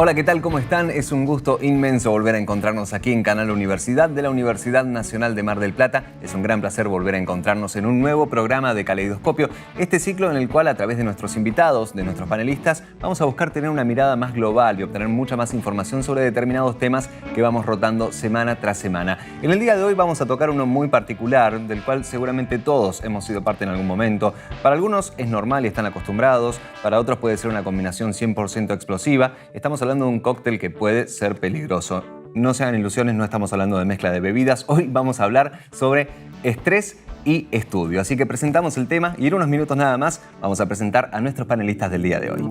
Hola, ¿qué tal? ¿Cómo están? Es un gusto inmenso volver a encontrarnos aquí en Canal Universidad de la Universidad Nacional de Mar del Plata. Es un gran placer volver a encontrarnos en un nuevo programa de Caleidoscopio, este ciclo en el cual a través de nuestros invitados, de nuestros panelistas, vamos a buscar tener una mirada más global y obtener mucha más información sobre determinados temas que vamos rotando semana tras semana. En el día de hoy vamos a tocar uno muy particular, del cual seguramente todos hemos sido parte en algún momento. Para algunos es normal y están acostumbrados, para otros puede ser una combinación 100% explosiva. Estamos hablando de un cóctel que puede ser peligroso. No se hagan ilusiones, no estamos hablando de mezcla de bebidas. Hoy vamos a hablar sobre estrés y estudio. Así que presentamos el tema y en unos minutos nada más vamos a presentar a nuestros panelistas del día de hoy.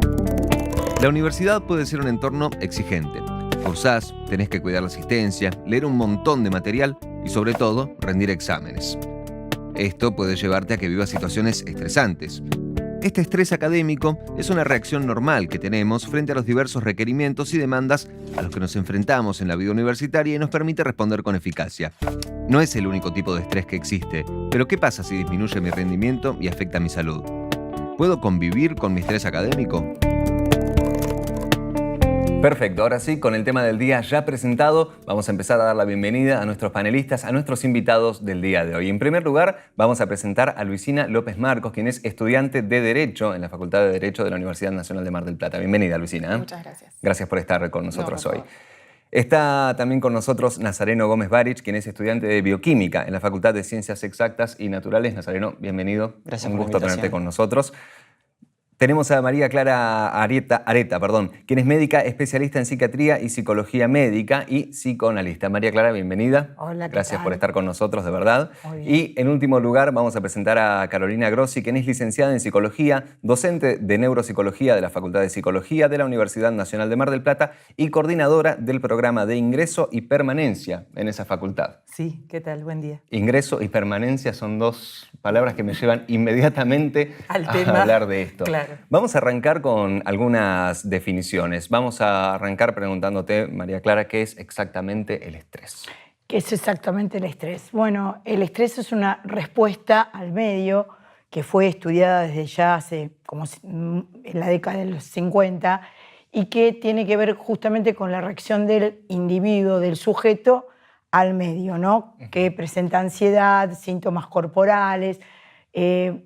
La universidad puede ser un entorno exigente. Cursás, tenés que cuidar la asistencia, leer un montón de material y sobre todo rendir exámenes. Esto puede llevarte a que vivas situaciones estresantes. Este estrés académico es una reacción normal que tenemos frente a los diversos requerimientos y demandas a los que nos enfrentamos en la vida universitaria y nos permite responder con eficacia. No es el único tipo de estrés que existe, pero ¿qué pasa si disminuye mi rendimiento y afecta mi salud? ¿Puedo convivir con mi estrés académico? Perfecto, ahora sí, con el tema del día ya presentado, vamos a empezar a dar la bienvenida a nuestros panelistas, a nuestros invitados del día de hoy. En primer lugar, vamos a presentar a Luisina López Marcos, quien es estudiante de Derecho en la Facultad de Derecho de la Universidad Nacional de Mar del Plata. Bienvenida, Luisina. Muchas gracias. Gracias por estar con nosotros hoy. Está también con nosotros Nazareno Gómez Barich, quien es estudiante de Bioquímica en la Facultad de Ciencias Exactas y Naturales. Nazareno, bienvenido. Gracias Un por la gusto invitación. tenerte con nosotros. Tenemos a María Clara Areta, quien es médica especialista en psiquiatría y psicología médica y psicoanalista. María Clara, bienvenida. Hola, ¿qué Gracias tal? por estar con nosotros, de verdad. Muy bien. Y en último lugar vamos a presentar a Carolina Grossi, quien es licenciada en psicología, docente de neuropsicología de la Facultad de Psicología de la Universidad Nacional de Mar del Plata y coordinadora del programa de ingreso y permanencia en esa facultad. Sí, ¿qué tal? Buen día. Ingreso y permanencia son dos palabras que me llevan inmediatamente Al a tema. hablar de esto. Claro. Vamos a arrancar con algunas definiciones. Vamos a arrancar preguntándote, María Clara, ¿qué es exactamente el estrés? ¿Qué es exactamente el estrés? Bueno, el estrés es una respuesta al medio que fue estudiada desde ya hace como en la década de los 50 y que tiene que ver justamente con la reacción del individuo, del sujeto, al medio, ¿no? Que presenta ansiedad, síntomas corporales,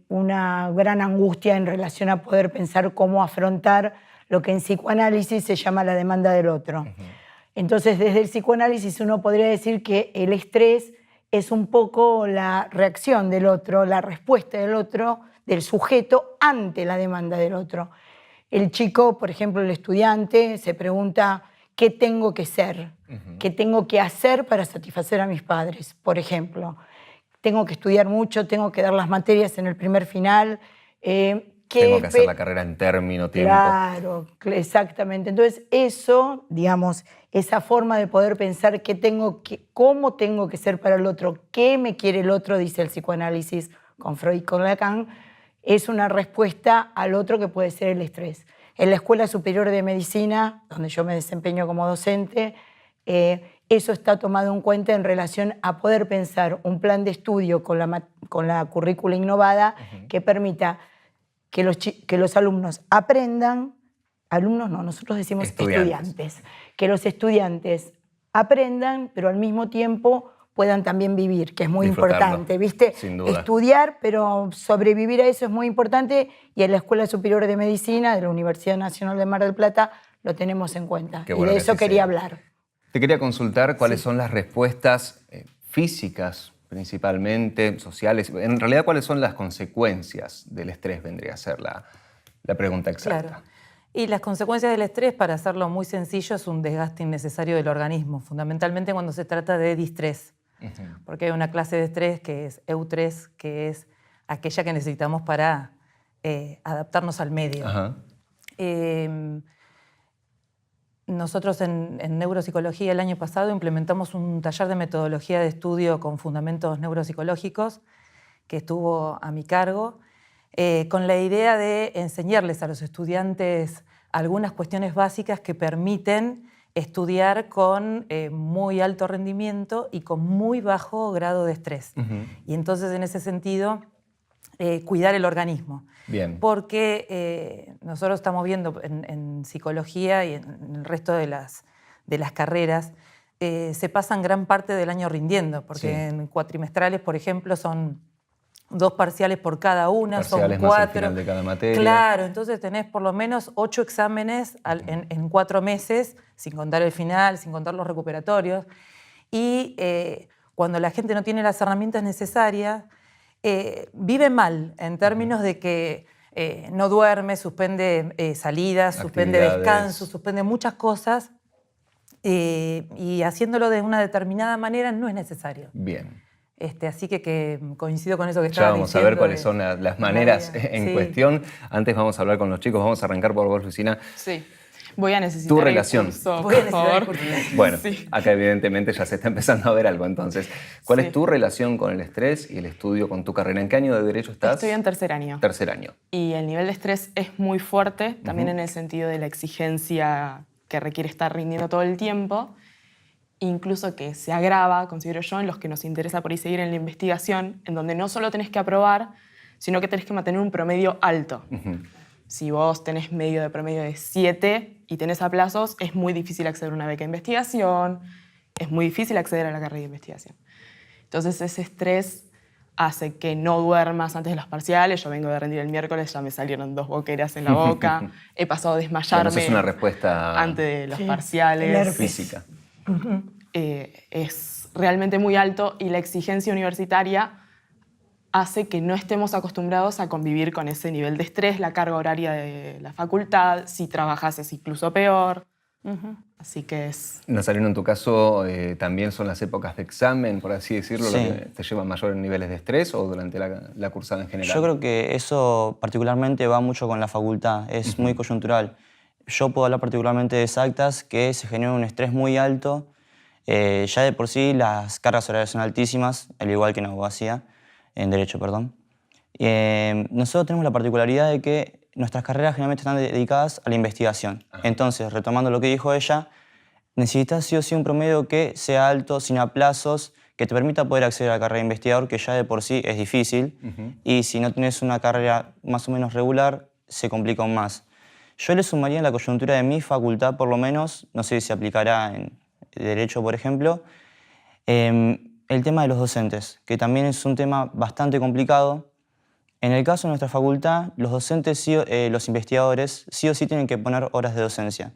una gran angustia en relación a poder pensar cómo afrontar lo que en psicoanálisis se llama la demanda del otro. Entonces, desde el psicoanálisis uno podría decir que el estrés es un poco la reacción del otro, la respuesta del otro, del sujeto ante la demanda del otro. El chico, por ejemplo, el estudiante, se pregunta ¿qué tengo que ser? ¿Qué tengo que hacer para satisfacer a mis padres? Por ejemplo, tengo que estudiar mucho, tengo que dar las materias en el primer final. Tengo que hacer la carrera en término, tiempo. Claro, exactamente. Entonces eso, digamos, esa forma de poder pensar cómo tengo que ser para el otro, qué me quiere el otro, dice el psicoanálisis con Freud y con Lacan, es una respuesta al otro que puede ser el estrés. En la Escuela Superior de Medicina, donde yo me desempeño como docente, eso está tomado en cuenta en relación a poder pensar un plan de estudio con la currícula innovada que permita que los alumnos aprendan, alumnos no, nosotros decimos estudiantes, que los estudiantes aprendan, pero al mismo tiempo puedan también vivir, que es muy importante, ¿viste? Sin duda. Estudiar, pero sobrevivir a eso es muy importante y en la Escuela Superior de Medicina de la Universidad Nacional de Mar del Plata lo tenemos en cuenta. Qué Y bueno de que eso así quería sea. hablar. Te quería consultar cuáles son las respuestas físicas, principalmente sociales. En realidad, ¿cuáles son las consecuencias del estrés? Vendría a ser la pregunta exacta. Claro. Y las consecuencias del estrés, para hacerlo muy sencillo, es un desgaste innecesario del organismo, fundamentalmente cuando se trata de distrés. Porque hay una clase de estrés que es eustrés, que es aquella que necesitamos para adaptarnos al medio. Nosotros en neuropsicología el año pasado implementamos un taller de metodología de estudio con fundamentos neuropsicológicos que estuvo a mi cargo, con la idea de enseñarles a los estudiantes algunas cuestiones básicas que permiten estudiar con muy alto rendimiento y con muy bajo grado de estrés. Y entonces, en ese sentido, cuidar el organismo. Bien. Porque nosotros estamos viendo en psicología y en el resto de las carreras, se pasan gran parte del año rindiendo, porque en cuatrimestrales, por ejemplo, son 2 parciales por cada una, Parciales son 4. más al final de cada materia. Claro, entonces tenés por lo menos 8 exámenes en 4 meses, sin contar el final, sin contar los recuperatorios. Y cuando la gente no tiene las herramientas necesarias, vive mal en términos de que no duerme, suspende salidas, suspende descansos, suspende muchas cosas, y haciéndolo de una determinada manera no es necesario. Bien. Así que coincido con eso que Ya estabas vamos diciendo. a ver cuáles son las maneras en cuestión. Antes vamos a hablar con los chicos. Vamos a arrancar por vos, Lucina. Sí. Voy a necesitar tu relación. Voy a necesitar el curso. Bueno, acá evidentemente ya se está empezando a ver algo. Entonces, ¿cuál es tu relación con el estrés y el estudio con tu carrera? ¿En qué año de Derecho estás? Estoy en tercer año. Tercer año. Y el nivel de estrés es muy fuerte, también en el sentido de la exigencia que requiere estar rindiendo todo el tiempo. Incluso que se agrava, considero yo, en los que nos interesa por ahí seguir en la investigación, en donde no solo tenés que aprobar, sino que tenés que mantener un promedio alto. Si vos tenés medio de promedio de 7 y tenés aplazos, es muy difícil acceder a una beca de investigación, es muy difícil acceder a la carrera de investigación. Entonces ese estrés hace que no duermas antes de los parciales. Yo vengo de rendir el miércoles, ya me salieron 2 boqueras en la boca, he pasado a desmayarme. Bueno, eso es una respuesta antes de los parciales. Física. Es realmente muy alto y la exigencia universitaria hace que no estemos acostumbrados a convivir con ese nivel de estrés, la carga horaria de la facultad, si trabajas es incluso peor. Así que es... Nazareno, en tu caso, ¿también son las épocas de examen, por así decirlo, lo que te llevan mayores niveles de estrés o durante la cursada en general? Yo creo que eso particularmente va mucho con la facultad, es muy coyuntural. Yo puedo hablar particularmente de exactas, que se genera un estrés muy alto. Ya de por sí las cargas horarias son altísimas, al igual que en abogacía, en Derecho, perdón. Nosotros tenemos la particularidad de que nuestras carreras generalmente están dedicadas a la investigación. Entonces, retomando lo que dijo ella, necesitas sí o sí un promedio que sea alto, sin aplazos, que te permita poder acceder a la carrera de investigador, que ya de por sí es difícil. Y si no tienes una carrera más o menos regular, se complica aún más. Yo le sumaría en la coyuntura de mi facultad, por lo menos, no sé si se aplicará en Derecho, por ejemplo, el tema de los docentes, que también es un tema bastante complicado. En el caso de nuestra facultad, los docentes, los investigadores, sí o sí tienen que poner horas de docencia.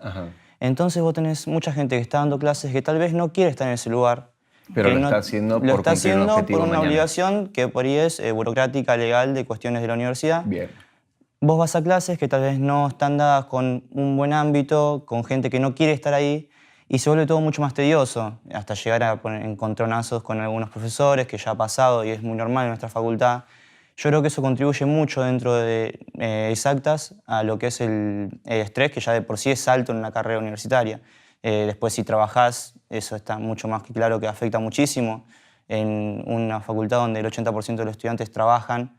Entonces vos tenés mucha gente que está dando clases que tal vez no quiere estar en ese lugar. Pero lo está haciendo por cumplir un objetivo por una mañana. obligación que por ahí es burocrática, legal, de cuestiones de la universidad. Bien. Vos vas a clases que tal vez no están dadas con un buen ámbito, con gente que no quiere estar ahí, y se vuelve todo mucho más tedioso, hasta llegar a poner encontronazos con algunos profesores, que ya ha pasado y es muy normal en nuestra facultad. Yo creo que eso contribuye mucho dentro de exactas a lo que es el estrés, que ya de por sí es alto en una carrera universitaria. Después, si trabajás, eso está mucho más que claro que afecta muchísimo. En una facultad donde el 80% de los estudiantes trabajan,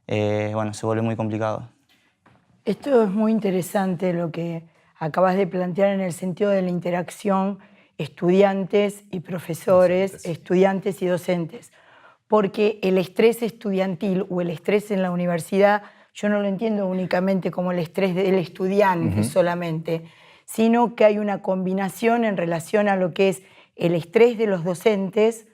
bueno, se vuelve muy complicado. Esto es muy interesante lo que acabas de plantear en el sentido de la interacción estudiantes y profesores, estudiantes y docentes. Porque el estrés estudiantil o el estrés en la universidad, yo no lo entiendo únicamente como el estrés del estudiante solamente, sino que hay una combinación en relación a lo que es el estrés de los docentes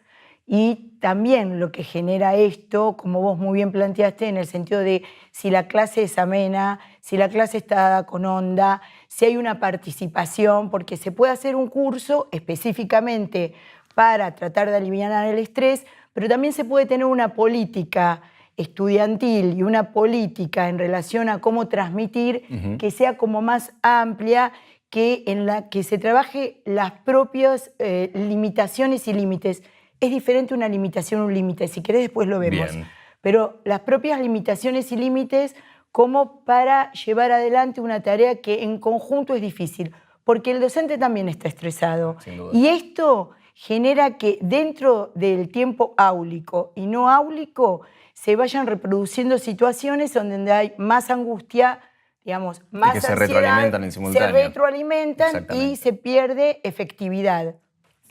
y también lo que genera esto, como vos muy bien planteaste, en el sentido de si la clase es amena, si la clase está dada con onda, si hay una participación, porque se puede hacer un curso específicamente para tratar de aliviar el estrés, pero también se puede tener una política estudiantil y una política en relación a cómo transmitir que sea como más amplia, que en la que se trabaje las propias limitaciones y límites. Es diferente una limitación a un límite, si querés después lo vemos. Bien. Pero las propias limitaciones y límites como para llevar adelante una tarea que en conjunto es difícil, porque el docente también está estresado. Sin duda. Y esto genera que dentro del tiempo áulico y no áulico se vayan reproduciendo situaciones donde hay más angustia, digamos, más que se ansiedad, retroalimentan en simultáneo. se retroalimentan y se pierde efectividad.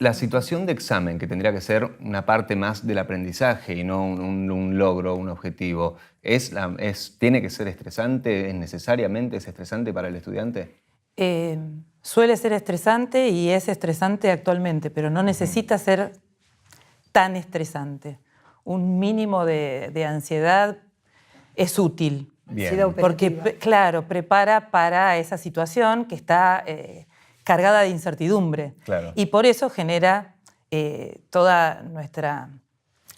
La situación de examen, que tendría que ser una parte más del aprendizaje y no un logro, un objetivo, ¿tiene que ser estresante? ¿Es necesariamente estresante para el estudiante? Suele ser estresante y es estresante actualmente, pero no necesita ser tan estresante. Un mínimo de ansiedad es útil. Bien. Porque, claro, prepara para esa situación que está cargada de incertidumbre. Claro. Y por eso genera toda nuestra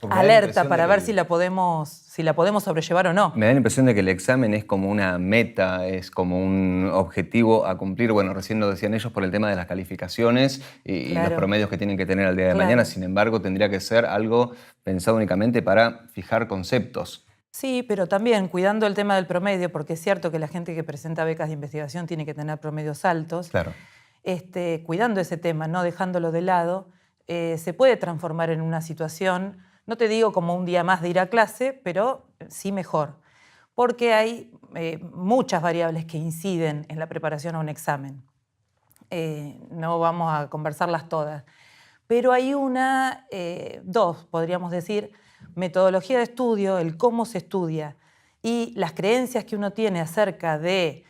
Porque me da la alerta impresión para de ver que si la podemos sobrellevar o no. Me da la impresión de que el examen es como una meta, es como un objetivo a cumplir. Bueno, recién lo decían ellos por el tema de las calificaciones y Claro. los promedios que tienen que tener al día de Claro. mañana. Sin embargo, tendría que ser algo pensado únicamente para fijar conceptos. Sí, pero también cuidando el tema del promedio, porque es cierto que la gente que presenta becas de investigación tiene que tener promedios altos. Claro. Cuidando ese tema, no dejándolo de lado, se puede transformar en una situación, no te digo como un día más de ir a clase, pero sí mejor, porque hay muchas variables que inciden en la preparación a un examen. No vamos a conversarlas todas, pero hay dos, podríamos decir, metodología de estudio, el cómo se estudia y las creencias que uno tiene acerca de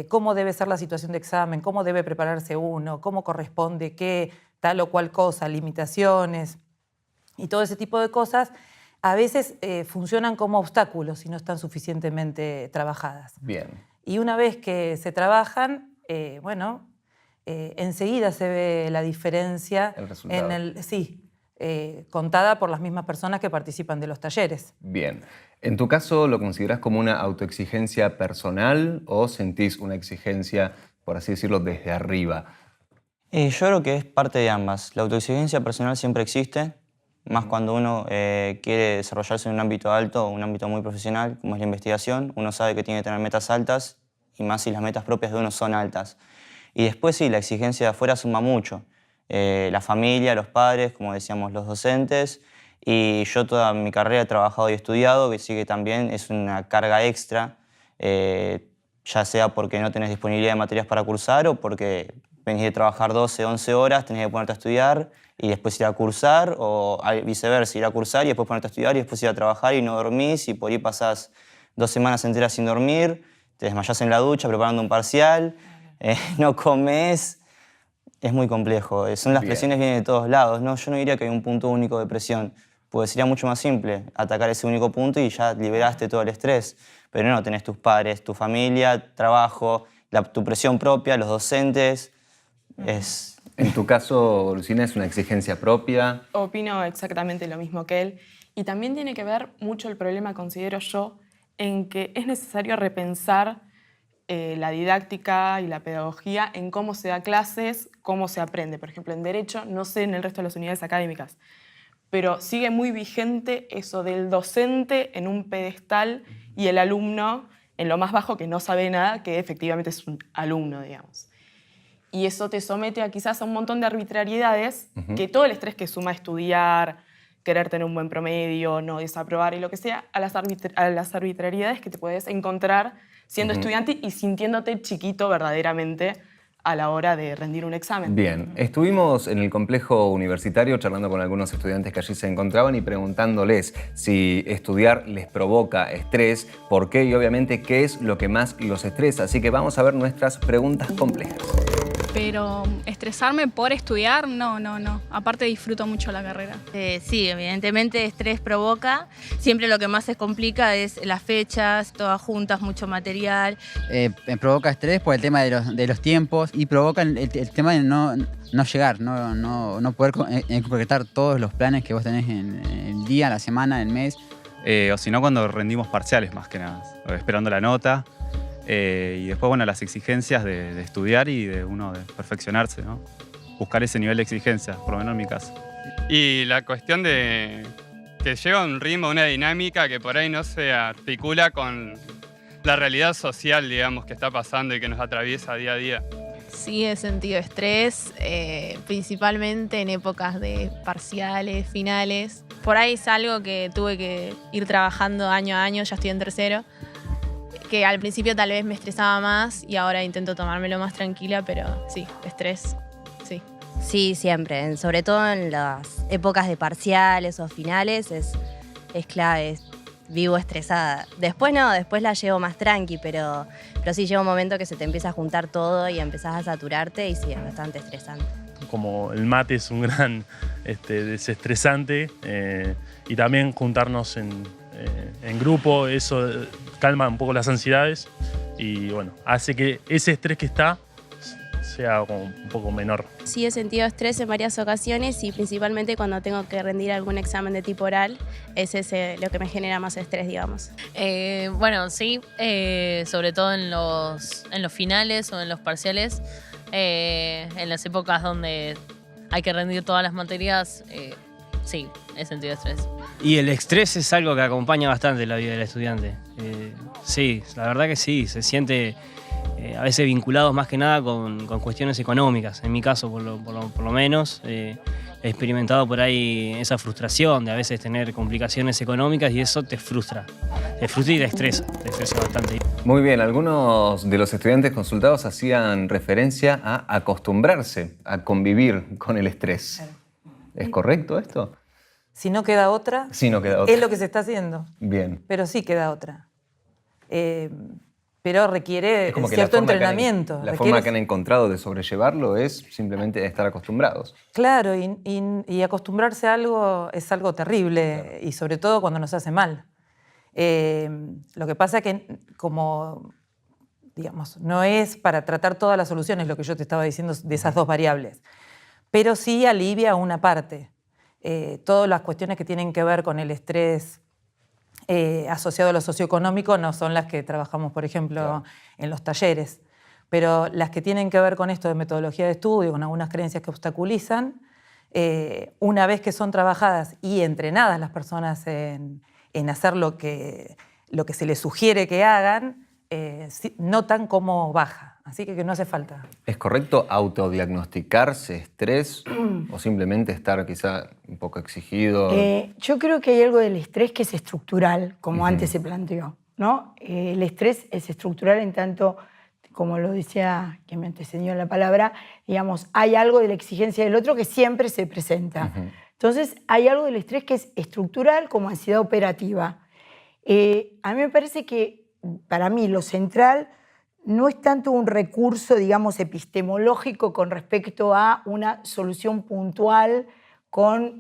cómo debe ser la situación de examen, cómo debe prepararse uno, cómo corresponde qué, tal o cual cosa, limitaciones y todo ese tipo de cosas, a veces funcionan como obstáculos si no están suficientemente trabajadas. Bien. Y una vez que se trabajan, enseguida se ve la diferencia El resultado. contada por las mismas personas que participan de los talleres. Bien. ¿En tu caso lo considerás como una autoexigencia personal o sentís una exigencia, por así decirlo, desde arriba? Yo creo que es parte de ambas. La autoexigencia personal siempre existe, más cuando uno quiere desarrollarse en un ámbito alto o un ámbito muy profesional, como es la investigación. Uno sabe que tiene que tener metas altas y más si las metas propias de uno son altas. Y después sí, la exigencia de afuera suma mucho. La familia, los padres, como decíamos, los docentes. Y yo toda mi carrera he trabajado y estudiado, que sí que también es una carga extra, ya sea porque no tenés disponibilidad de materias para cursar o porque venís de trabajar 12, 11 horas, tenés que ponerte a estudiar y después ir a cursar, o viceversa, ir a cursar y después ponerte a estudiar y después ir a trabajar y no dormís y por ahí pasás 2 semanas enteras sin dormir, te desmayás en la ducha preparando un parcial, no comés. Es muy complejo. Son las presiones que vienen de todos lados, ¿no? Yo no diría que hay un punto único de presión, porque sería mucho más simple atacar ese único punto y ya liberaste todo el estrés. Pero no, tenés tus padres, tu familia, trabajo, tu presión propia, los docentes. En tu caso, Lucina, ¿es una exigencia propia? Opino exactamente lo mismo que él. Y también tiene que ver mucho el problema, considero yo, en que es necesario repensar la didáctica y la pedagogía en cómo se da clases, cómo se aprende. Por ejemplo, en Derecho, no sé en el resto de las unidades académicas, pero sigue muy vigente eso del docente en un pedestal y el alumno en lo más bajo que no sabe nada, que efectivamente es un alumno, digamos. Y eso te somete a quizás a un montón de arbitrariedades, que todo el estrés que suma estudiar, querer tener un buen promedio, no desaprobar y lo que sea, a las arbitrariedades que te puedes encontrar siendo estudiante y sintiéndote chiquito verdaderamente a la hora de rendir un examen. Bien, estuvimos en el complejo universitario charlando con algunos estudiantes que allí se encontraban y preguntándoles si estudiar les provoca estrés, por qué y obviamente qué es lo que más los estresa. Así que vamos a ver nuestras preguntas complejas. Pero estresarme por estudiar, no. Aparte disfruto mucho la carrera. Sí, evidentemente estrés provoca. Siempre lo que más se complica es las fechas, todas juntas, mucho material. Me provoca estrés por el tema de los tiempos y provoca el tema de no llegar, no poder concretar todos los planes que vos tenés en el día, la semana, el mes. O si no, cuando rendimos parciales más que nada, esperando la nota. Y después, bueno, las exigencias de estudiar y de uno de perfeccionarse, ¿no? Buscar ese nivel de exigencia, por lo menos en mi caso. Y la cuestión de que lleva un ritmo, una dinámica que por ahí no se articula con la realidad social, digamos, que está pasando y que nos atraviesa día a día. Sí, he sentido estrés, principalmente en épocas de parciales, finales. Por ahí es algo que tuve que ir trabajando año a año, ya estoy en tercero, que al principio tal vez me estresaba más y ahora intento tomármelo más tranquila, pero sí, estrés, sí. Sí, siempre. Sobre todo en las épocas de parciales o finales es clave. Vivo estresada. Después no, después la llevo más tranqui, pero sí llega un momento que se te empieza a juntar todo y empezás a saturarte y sí, es bastante estresante. Como el mate es un gran desestresante y también juntarnos en grupo, eso calma un poco las ansiedades y bueno, hace que ese estrés que está sea como un poco menor. Sí he sentido estrés en varias ocasiones y principalmente cuando tengo que rendir algún examen de tipo oral, es ese lo que me genera más estrés, digamos. Bueno, sí, sobre todo en los finales o en los parciales, en las épocas donde hay que rendir todas las materias, sí, he sentido estrés. Y el estrés es algo que acompaña bastante la vida del estudiante. Sí, la verdad que sí, se siente a veces vinculados más que nada con cuestiones económicas. En mi caso, por lo menos, he experimentado por ahí esa frustración de a veces tener complicaciones económicas y eso te frustra y te estresa bastante. Muy bien, algunos de los estudiantes consultados hacían referencia a acostumbrarse a convivir con el estrés. ¿Es correcto esto? Si no queda otra, Sí, no queda otra. es lo que se está haciendo. Bien. Pero sí queda otra. Pero requiere Es como que cierto la forma entrenamiento. la forma que han encontrado de sobrellevarlo es simplemente estar acostumbrados. Claro, y acostumbrarse a algo es algo terrible, claro. Y sobre todo cuando nos hace mal. Lo que pasa es que, como, digamos, no es para tratar todas las soluciones lo que yo te estaba diciendo de esas dos variables, pero sí alivia una parte. Todas las cuestiones que tienen que ver con el estrés asociado a lo socioeconómico no son las que trabajamos, por ejemplo, claro, en los talleres, pero las que tienen que ver con esto de metodología de estudio, con algunas creencias que obstaculizan, una vez que son trabajadas y entrenadas las personas en hacer lo que se les sugiere que hagan, notan cómo baja. Así que no hace falta. ¿Es correcto autodiagnosticarse estrés o simplemente estar quizá un poco exigido? Yo creo que hay algo del estrés que es estructural, como antes se planteó, ¿no? El estrés es estructural en tanto, como lo decía quien me antecedió la palabra, digamos, hay algo de la exigencia del otro que siempre se presenta. Entonces, hay algo del estrés que es estructural como ansiedad operativa. A mí me parece que, para mí, lo central no es tanto un recurso, digamos, epistemológico con respecto a una solución puntual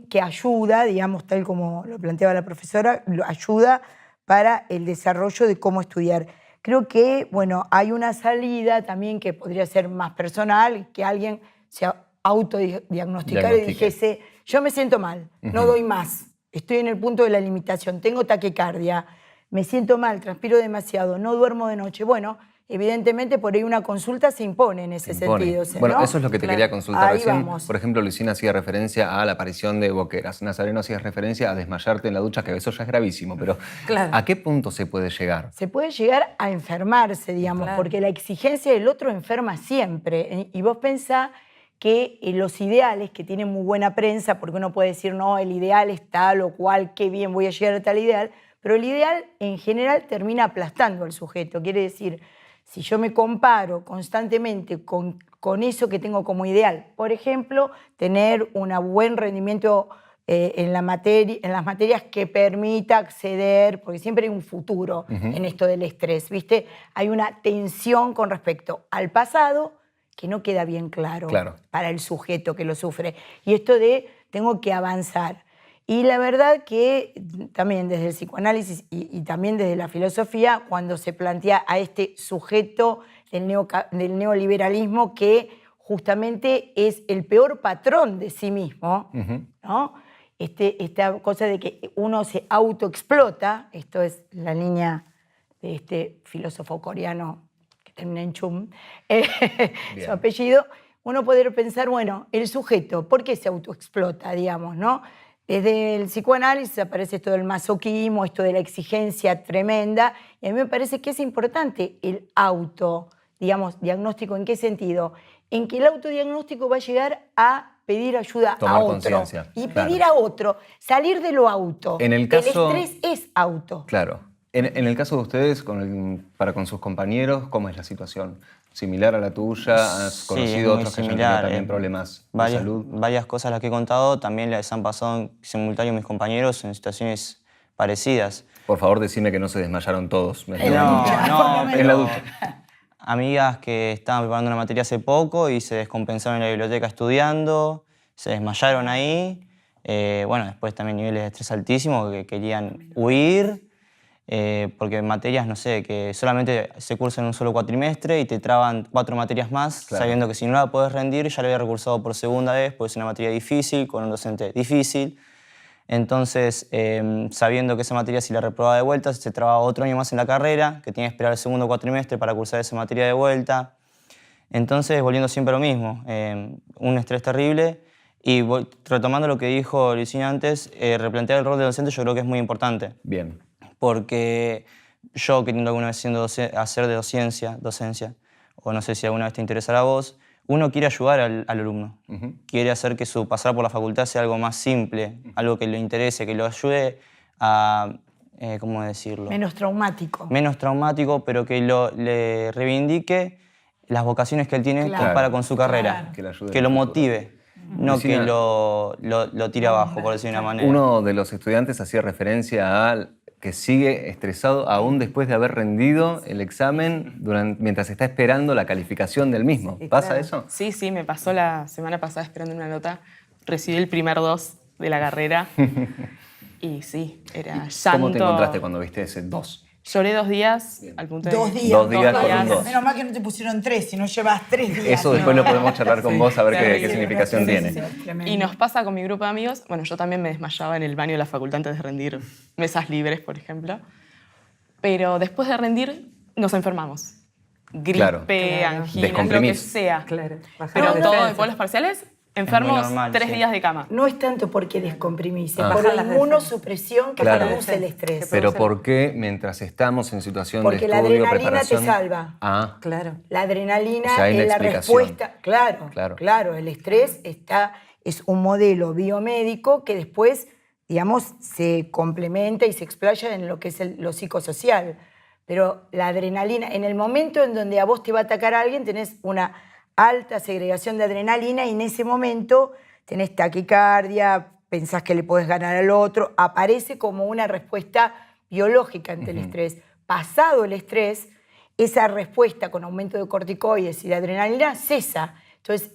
que ayuda, digamos, tal como lo planteaba la profesora, ayuda para el desarrollo de cómo estudiar. Creo que, bueno, hay una salida también que podría ser más personal, que alguien se autodiagnosticara y dijese, yo me siento mal, no doy más, estoy en el punto de la limitación, tengo taquicardia, me siento mal, transpiro demasiado, no duermo de noche. Bueno, evidentemente por ahí una consulta se impone en ese sentido. Bueno, ¿no? eso es lo que te quería consultar Ahí recién. vamos. Por ejemplo, Luisina hacía referencia a la aparición de boqueras. Nazareno hacía referencia a desmayarte en la ducha, que eso ya es gravísimo, pero Claro. ¿a qué punto se puede llegar? Se puede llegar a enfermarse, digamos, porque la exigencia del otro enferma siempre. Y vos pensás que los ideales, que tienen muy buena prensa, porque uno puede decir, no, el ideal es tal o cual, qué bien voy a llegar a tal ideal, pero el ideal en general termina aplastando al sujeto. Quiere decir, si yo me comparo constantemente con eso que tengo como ideal, por ejemplo, tener un buen rendimiento en las materias que permita acceder, porque siempre hay un futuro en esto del estrés, ¿viste? Hay una tensión con respecto al pasado que no queda bien claro para el sujeto que lo sufre. Y esto de tengo que avanzar. Y la verdad que también desde el psicoanálisis y también desde la filosofía, cuando se plantea a este sujeto del neoliberalismo que justamente es el peor patrón de sí mismo, ¿no? Esta cosa de que uno se autoexplota, esto es la línea de este filósofo coreano que termina en Chum, su apellido, uno puede pensar, bueno, el sujeto, ¿por qué se autoexplota, digamos, no? Desde el psicoanálisis aparece esto del masoquismo, esto de la exigencia tremenda, y a mí me parece que es importante el diagnóstico. ¿En qué sentido? En que el autodiagnóstico va a llegar a pedir ayuda Tomar a otro. conciencia, Y claro. pedir a otro, salir de lo auto. En el caso- El estrés es auto. Claro. En el caso de ustedes, para con sus compañeros, ¿cómo es la situación? ¿Similar a la tuya? ¿Has conocido otros que hayan tenido también problemas de salud? Varias cosas las que he contado también les han pasado en simultáneo a mis compañeros en situaciones parecidas. Por favor, decime que no se desmayaron todos. No, En la ducha. Amigas que estaban preparando una materia hace poco y se descompensaron en la biblioteca estudiando, se desmayaron ahí. Bueno, después también niveles de estrés altísimos que querían huir, porque materias, no sé, que solamente se cursan en un solo cuatrimestre y te traban 4 materias más, sabiendo que si no la podés rendir ya la había recursado por segunda vez, porque es una materia difícil, con un docente difícil. Entonces, sabiendo que esa materia si la reprobaba de vuelta, se trababa otro año más en la carrera, que tenía que esperar el segundo cuatrimestre para cursar esa materia de vuelta. Entonces, volviendo siempre a lo mismo, un estrés terrible. Y retomando lo que dijo Luisina antes, replantear el rol de docente yo creo que es muy importante. Bien. Porque yo, queriendo alguna vez hacer de docencia, o no sé si alguna vez te interesará a vos, uno quiere ayudar al alumno. Quiere hacer que su pasar por la facultad sea algo más simple, algo que le interese, que lo ayude a, ¿cómo decirlo? Menos traumático. Menos traumático, pero que le reivindique las vocaciones que él tiene para con su carrera. Que lo motive. No que lo tire abajo, por decir de una manera. Uno de los estudiantes hacía referencia a que sigue estresado aún después de haber rendido el examen mientras está esperando la calificación del mismo. ¿Pasa eso? Sí, sí, me pasó la semana pasada esperando una nota. Recibí el primer 2 de la carrera y sí, era llanto. ¿Cómo te encontraste cuando viste ese 2? Lloré 2 días al punto de... 2 días. 2 días con un 2. Menos mal que no te pusieron 3, si no llevas 3 días. Eso después lo podemos charlar con vos a ver qué significación tiene. Y nos pasa con mi grupo de amigos, bueno, yo también me desmayaba en el baño de la facultad antes de rendir mesas libres, por ejemplo. Pero después de rendir nos enfermamos. Gripe, angina, lo que sea. Pero todo después de los parciales, enfermos 3 días de cama. No es tanto porque descomprimís, es por la inmunosupresión que produce el estrés. Pero ¿por qué mientras estamos en situación porque de estudio, preparación? Porque la adrenalina te salva. Ah. Claro. La adrenalina O sea, hay es una la explicación. respuesta. Claro, el estrés es un modelo biomédico que después, digamos, se complementa y se explaya en lo que es lo psicosocial. Pero la adrenalina, en el momento en donde a vos te va a atacar alguien, tenés una alta segregación de adrenalina y en ese momento tenés taquicardia, pensás que le podés ganar al otro, aparece como una respuesta biológica ante el estrés. Pasado el estrés, esa respuesta con aumento de corticoides y de adrenalina cesa. Entonces,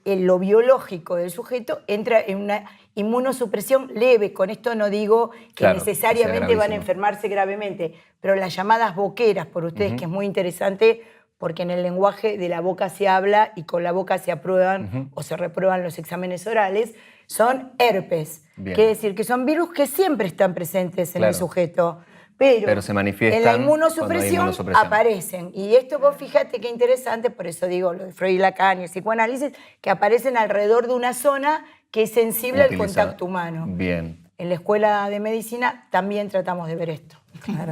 lo biológico del sujeto entra en una inmunosupresión leve. Con esto no digo que necesariamente van a enfermarse gravemente, pero las llamadas boqueras por ustedes, que es muy interesante, porque en el lenguaje de la boca se habla y con la boca se aprueban o se reprueban los exámenes orales, son herpes. Quiere decir que son virus que siempre están presentes en el sujeto, pero se manifiestan en la inmunosupresión aparecen. Y esto vos fíjate qué interesante, por eso digo lo de Freud y Lacan y el psicoanálisis, que aparecen alrededor de una zona que es sensible al contacto humano. Bien. En la escuela de medicina también tratamos de ver esto.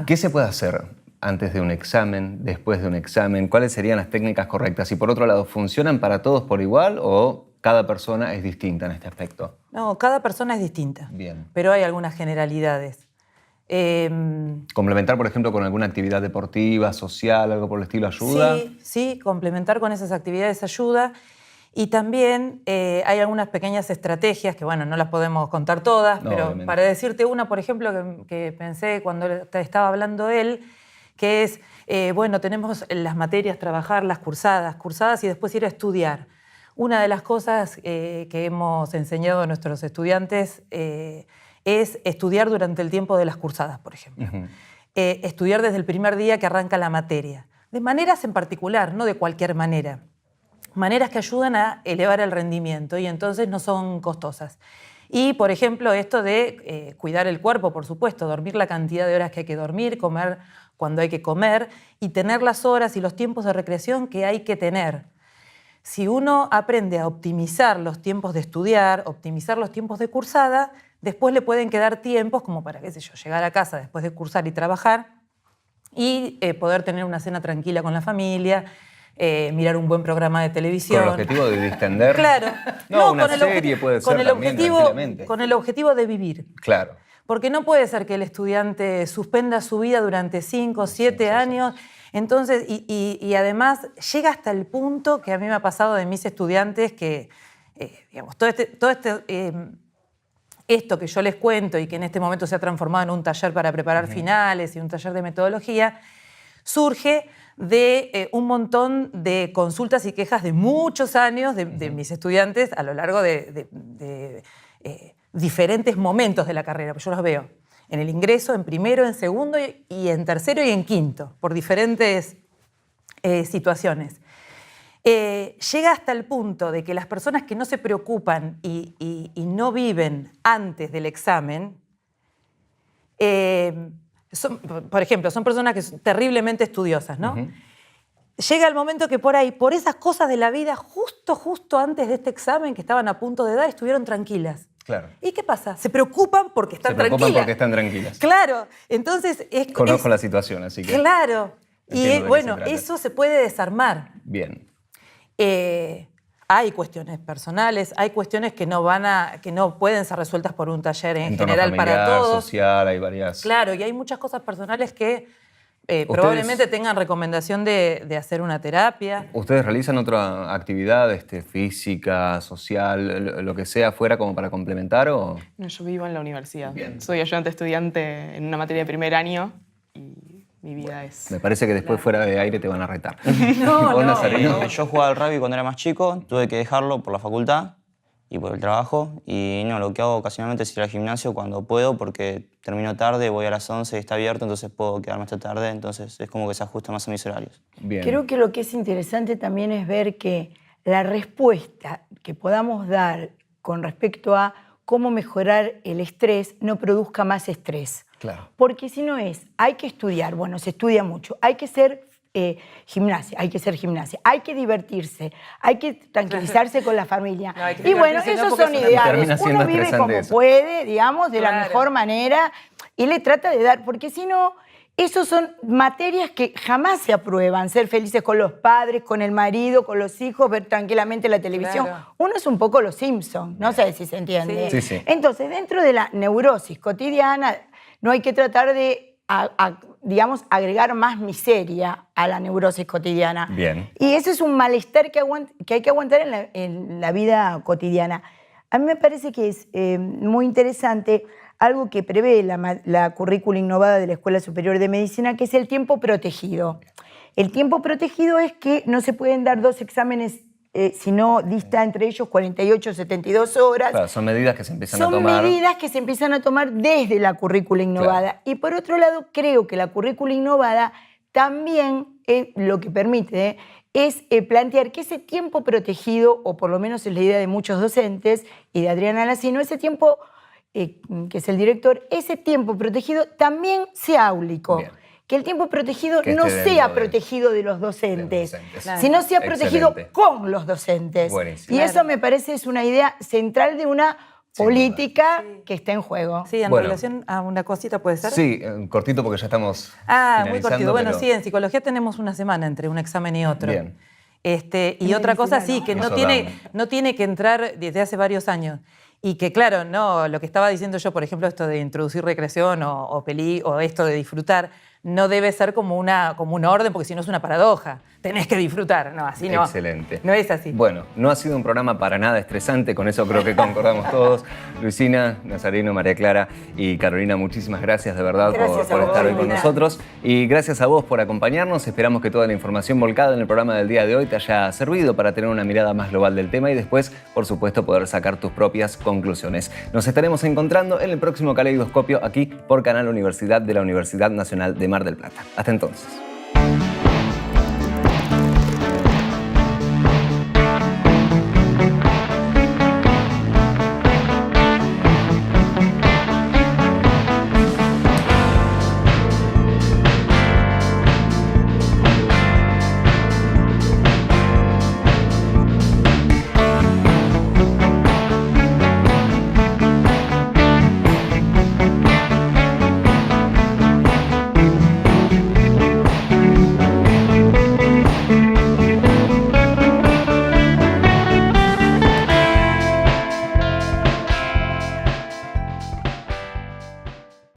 ¿Qué se puede hacer antes de un examen, después de un examen? ¿Cuáles serían las técnicas correctas? Y por otro lado, ¿funcionan para todos por igual o cada persona es distinta en este aspecto? No, cada persona es distinta. Bien. Pero hay algunas generalidades. ¿Complementar, por ejemplo, con alguna actividad deportiva, social, algo por el estilo, ayuda? Sí, complementar con esas actividades ayuda. Y también hay algunas pequeñas estrategias que, bueno, no las podemos contar todas, pero obviamente. Para decirte una, por ejemplo, que pensé cuando te estaba hablando él, que es, bueno, tenemos las materias, trabajar las cursadas y después ir a estudiar. Una de las cosas que hemos enseñado a nuestros estudiantes es estudiar durante el tiempo de las cursadas, por ejemplo. Estudiar desde el primer día que arranca la materia. De maneras en particular, no de cualquier manera. Maneras que ayudan a elevar el rendimiento y entonces no son costosas. Y, por ejemplo, esto de cuidar el cuerpo, por supuesto, dormir la cantidad de horas que hay que dormir, comer cuando hay que comer y tener las horas y los tiempos de recreación que hay que tener. Si uno aprende a optimizar los tiempos de estudiar, optimizar los tiempos de cursada, después le pueden quedar tiempos como para, qué sé yo, llegar a casa después de cursar y trabajar y poder tener una cena tranquila con la familia, mirar un buen programa de televisión. ¿Con el objetivo de distender? Claro. No, una serie puede ser también, tranquilamente. Con el objetivo de vivir. Claro. porque no puede ser que el estudiante suspenda su vida durante 5 o 7 años. Entonces, y además llega hasta el punto que a mí me ha pasado de mis estudiantes que, digamos, esto que yo les cuento y que en este momento se ha transformado en un taller para preparar finales y un taller de metodología, surge de un montón de consultas y quejas de muchos años de mis estudiantes a lo largo de diferentes momentos de la carrera. Yo los veo en el ingreso, en primero, en segundo y en tercero y en quinto, por diferentes situaciones. Llega hasta el punto de que las personas que no se preocupan y no viven antes del examen, por ejemplo, son personas que son terriblemente estudiosas, ¿no? Llega el momento que por ahí, por esas cosas de la vida, justo antes de este examen que estaban a punto de dar, estuvieron tranquilas. Claro. ¿Y qué pasa? Se preocupan porque están tranquilas. Se preocupan porque están tranquilas. Claro, entonces... Conozco la situación, así que... Claro. Y bueno, eso se puede desarmar. Bien. Hay cuestiones personales, hay cuestiones que no pueden ser resueltas por un taller en general familiar, para todos. social, hay varias... Claro, y hay muchas cosas personales que probablemente tengan recomendación de hacer una terapia. ¿Ustedes realizan otra actividad física, social, lo que sea afuera como para complementar o...? No, yo vivo en la universidad. Soy ayudante estudiante en una materia de primer año y mi vida es... Me parece que después fuera de aire te van a retar. Yo jugaba al rugby cuando era más chico, tuve que dejarlo por la facultad y por el trabajo. Y no, lo que hago ocasionalmente es ir al gimnasio cuando puedo porque termino tarde, voy a las 11 y está abierto, entonces puedo quedarme hasta tarde, entonces es como que se ajusta más a mis horarios. Bien. Creo que lo que es interesante también es ver que la respuesta que podamos dar con respecto a cómo mejorar el estrés no produzca más estrés. Claro. Porque si no hay que estudiar, bueno, se estudia mucho, hay que ser gimnasia, hay que divertirse, hay que tranquilizarse con la familia. No, y bueno, esos son ideales. Uno vive como puede, digamos, de la mejor manera y le trata de dar, porque si no, esos son materias que jamás se aprueban. Ser felices con los padres, con el marido, con los hijos, ver tranquilamente la televisión. Claro. Uno es un poco los Simpsons, no sé si se entiende. Sí, sí. Entonces, dentro de la neurosis cotidiana, no hay que tratar de, digamos, agregar más miseria a la neurosis cotidiana. Bien. Y ese es un malestar que hay que aguantar en la vida cotidiana. A mí me parece que es muy interesante algo que prevé la currícula innovada de la Escuela Superior de Medicina, que es el tiempo protegido. El tiempo protegido es que no se pueden dar 2 exámenes si no dista entre ellos 48 o 72 horas. Claro, son medidas que se empiezan a tomar. Son medidas que se empiezan a tomar desde la currícula innovada. Claro. Y por otro lado, creo que la currícula innovada también lo que permite es plantear que ese tiempo protegido, o por lo menos es la idea de muchos docentes y de Adriana Lacino, ese tiempo, que es el director, ese tiempo protegido también sea áulico. Bien. Que el tiempo protegido no sea protegido de los docentes, sino sea protegido con los docentes. Buenísimo. Y eso me parece es una idea central de una política que está en juego. Sí, en relación a una cosita, ¿puede ser? Sí, cortito porque ya estamos muy cortito. Bueno, sí, en psicología tenemos una semana entre un examen y otro. Bien. Y otra cosa, sí, que no tiene que entrar desde hace varios años. Y que, claro, no, lo que estaba diciendo yo, por ejemplo, esto de introducir recreación o esto de disfrutar, no debe ser como una orden, porque si no es una paradoja. Tenés que disfrutar. No, así no. Excelente. No es así. Bueno, no ha sido un programa para nada estresante, con eso creo que concordamos todos. Luisina, Nazareno, María Clara y Carolina, muchísimas gracias de verdad por estar hoy con nosotros. Y gracias a vos por acompañarnos. Esperamos que toda la información volcada en el programa del día de hoy te haya servido para tener una mirada más global del tema y después, por supuesto, poder sacar tus propias conclusiones. Nos estaremos encontrando en el próximo Caleidoscopio aquí por Canal Universidad de la Universidad Nacional de Mar del Plata. Hasta entonces.